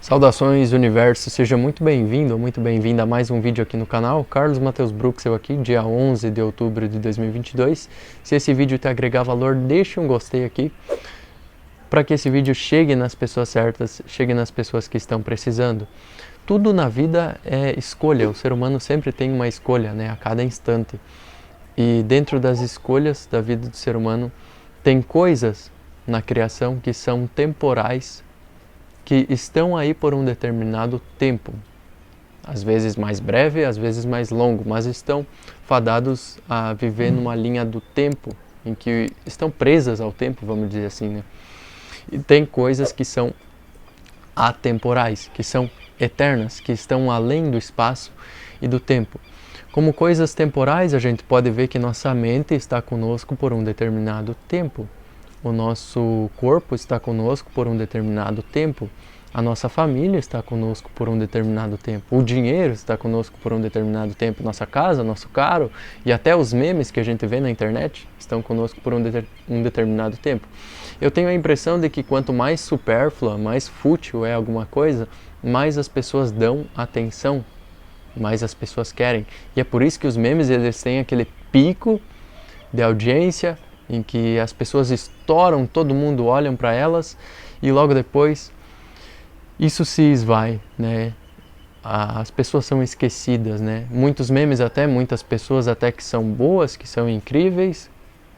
Saudações universo, seja muito bem-vindo ou muito bem-vinda a mais um vídeo aqui no canal. Carlos Matheus Brooks, eu aqui, dia 11 de outubro de 2022. Se esse vídeo te agregar valor, deixe um gostei aqui, para que esse vídeo chegue nas pessoas certas, chegue nas pessoas que estão precisando. Tudo na vida é escolha, o ser humano sempre tem uma escolha, né, a cada instante. E dentro das escolhas da vida do ser humano, tem coisas na criação que são temporais, que estão aí por um determinado tempo, às vezes mais breve, às vezes mais longo, mas estão fadados a viver numa linha do tempo, em que estão presas ao tempo, vamos dizer assim, né? E tem coisas que são atemporais, que são eternas, que estão além do espaço e do tempo. Como coisas temporais, a gente pode ver que nossa mente está conosco por um determinado tempo. O nosso corpo está conosco por um determinado tempo. A nossa família está conosco por um determinado tempo. O dinheiro está conosco por um determinado tempo. Nossa casa, nosso carro e até os memes que a gente vê na internet estão conosco por um determinado tempo. Eu tenho a impressão de que quanto mais supérflua, mais fútil é alguma coisa, mais as pessoas dão atenção, mais as pessoas querem. E é por isso que os memes eles têm aquele pico de audiência, em que as pessoas estouram, todo mundo olha para elas e logo depois isso se esvai, né? As pessoas são esquecidas, né? Muitos memes até, muitas pessoas até que são boas, que são incríveis,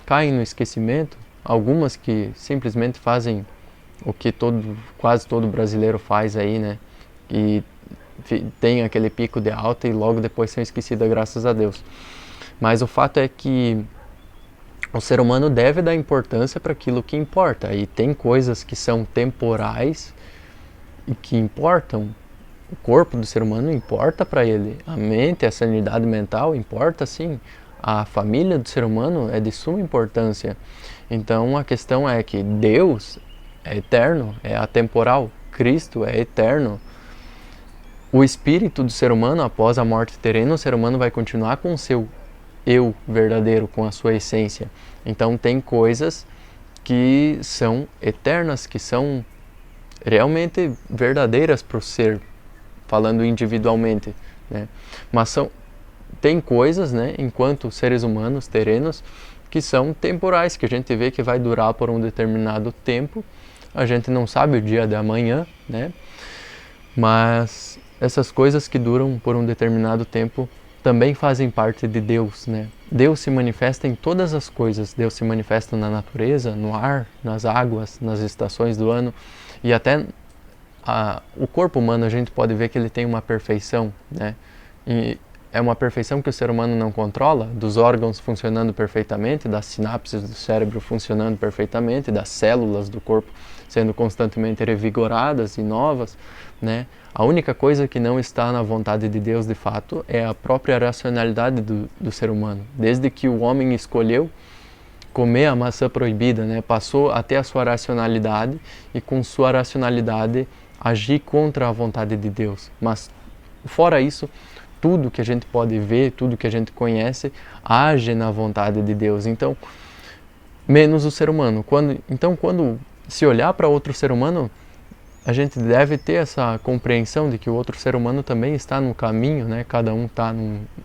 caem no esquecimento. Algumas que simplesmente fazem o que quase todo brasileiro faz aí, né? E tem aquele pico de alta e logo depois são esquecidas, graças a Deus. Mas o fato é que o ser humano deve dar importância para aquilo que importa. E tem coisas que são temporais e que importam. O corpo do ser humano importa para ele. A mente, a sanidade mental importa sim. A família do ser humano é de suma importância. Então a questão é que Deus é eterno, é atemporal. Cristo é eterno. O espírito do ser humano, após a morte terrena, o ser humano vai continuar com o seu eu verdadeiro, com a sua essência. Então tem coisas que são eternas, que são realmente verdadeiras para o ser, falando individualmente, né? Mas tem coisas, né, enquanto seres humanos terrenos, que são temporais, que a gente vê que vai durar por um determinado tempo. A gente não sabe o dia de amanhã, né? Mas essas coisas que duram por um determinado tempo também fazem parte de Deus, né? Deus se manifesta em todas as coisas. Deus se manifesta na natureza, no ar, nas águas, nas estações do ano. E até o corpo humano a gente pode ver que ele tem uma perfeição, né? E é uma perfeição que o ser humano não controla, dos órgãos funcionando perfeitamente, das sinapses do cérebro funcionando perfeitamente, das células do corpo sendo constantemente revigoradas e novas, né? A única coisa que não está na vontade de Deus de fato é a própria racionalidade do ser humano. Desde que o homem escolheu comer a maçã proibida, né, passou a ter a sua racionalidade e com sua racionalidade agir contra a vontade de Deus. Mas fora isso, tudo que a gente pode ver, tudo que a gente conhece, age na vontade de Deus. Então, menos o ser humano. Quando se olhar para outro ser humano, a gente deve ter essa compreensão de que o outro ser humano também está no caminho, né? Cada um está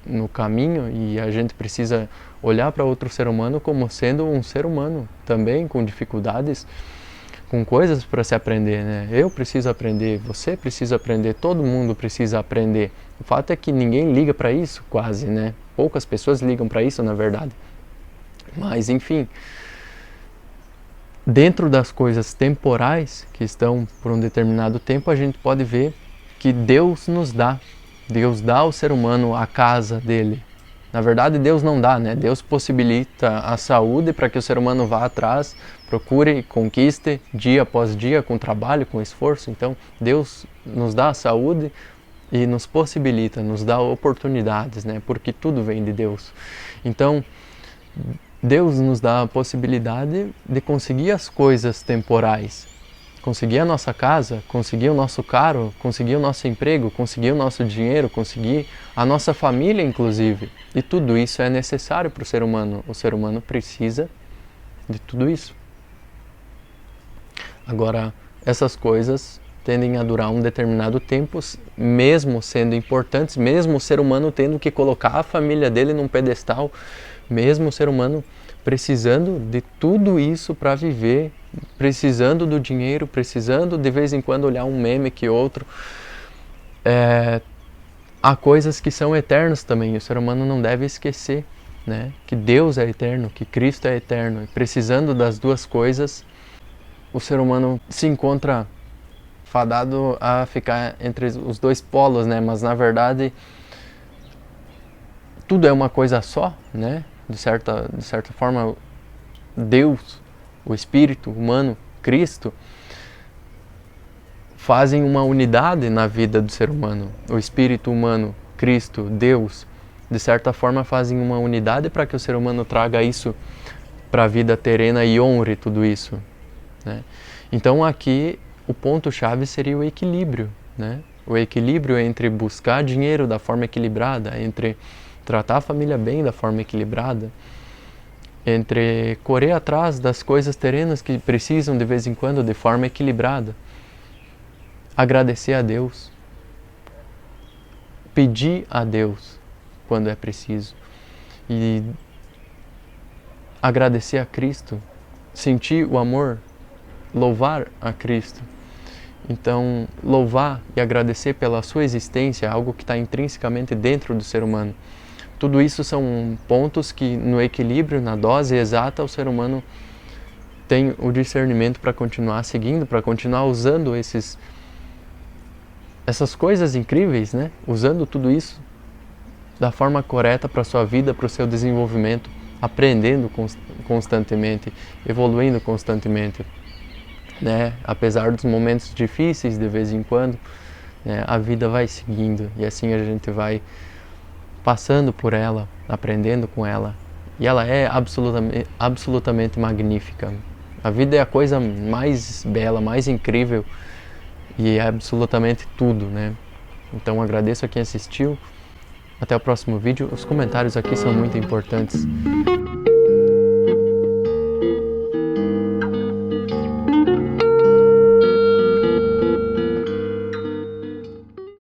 no caminho e a gente precisa olhar para outro ser humano como sendo um ser humano também, com dificuldades, com coisas para se aprender, né? Eu preciso aprender, você precisa aprender, todo mundo precisa aprender. O fato é que ninguém liga para isso, quase, né? Poucas pessoas ligam para isso, na verdade. Mas, enfim, dentro das coisas temporais que estão por um determinado tempo, a gente pode ver que Deus dá ao ser humano a casa dele. Na verdade, Deus não dá, né? Deus possibilita a saúde para que o ser humano vá atrás, procure, conquiste, dia após dia, com trabalho, com esforço. Então, Deus nos dá a saúde e nos possibilita, nos dá oportunidades, né? Porque tudo vem de Deus. Então, Deus nos dá a possibilidade de conseguir as coisas temporais. Conseguir a nossa casa, conseguir o nosso carro, conseguir o nosso emprego, conseguir o nosso dinheiro, conseguir a nossa família, inclusive. E tudo isso é necessário para o ser humano. O ser humano precisa de tudo isso. Agora, essas coisas tendem a durar um determinado tempo, mesmo sendo importantes, mesmo o ser humano tendo que colocar a família dele num pedestal, mesmo o ser humano precisando de tudo isso para viver, precisando do dinheiro, precisando de vez em quando olhar um meme que outro. Há coisas que são eternas também, o ser humano não deve esquecer, né? Que Deus é eterno, que Cristo é eterno, e precisando das duas coisas, o ser humano se encontra fadado a ficar entre os dois polos, né? Mas na verdade tudo é uma coisa só, né? De certa forma, Deus, o Espírito humano, Cristo, fazem uma unidade na vida do ser humano. O Espírito humano, Cristo, Deus, de certa forma fazem uma unidade para que o ser humano traga isso para a vida terrena e honre tudo isso, né? Então aqui o ponto-chave seria o equilíbrio, né? O equilíbrio entre buscar dinheiro da forma equilibrada, entre tratar a família bem da forma equilibrada, entre correr atrás das coisas terrenas que precisam de vez em quando de forma equilibrada, agradecer a Deus, pedir a Deus quando é preciso e agradecer a Cristo, sentir o amor, louvar a Cristo. Então, louvar e agradecer pela sua existência é algo que está intrinsecamente dentro do ser humano. Tudo isso são pontos que, no equilíbrio, na dose exata, o ser humano tem o discernimento para continuar seguindo, para continuar usando essas coisas incríveis, né? Usando tudo isso da forma correta para a sua vida, para o seu desenvolvimento, aprendendo constantemente, evoluindo constantemente, né? Apesar dos momentos difíceis de vez em quando, né? A vida vai seguindo e assim a gente vai passando por ela, aprendendo com ela, e ela é absolutamente magnífica. A vida é a coisa mais bela, mais incrível e é absolutamente tudo, né? Então agradeço a quem assistiu. Até o próximo vídeo. Os comentários aqui são muito importantes.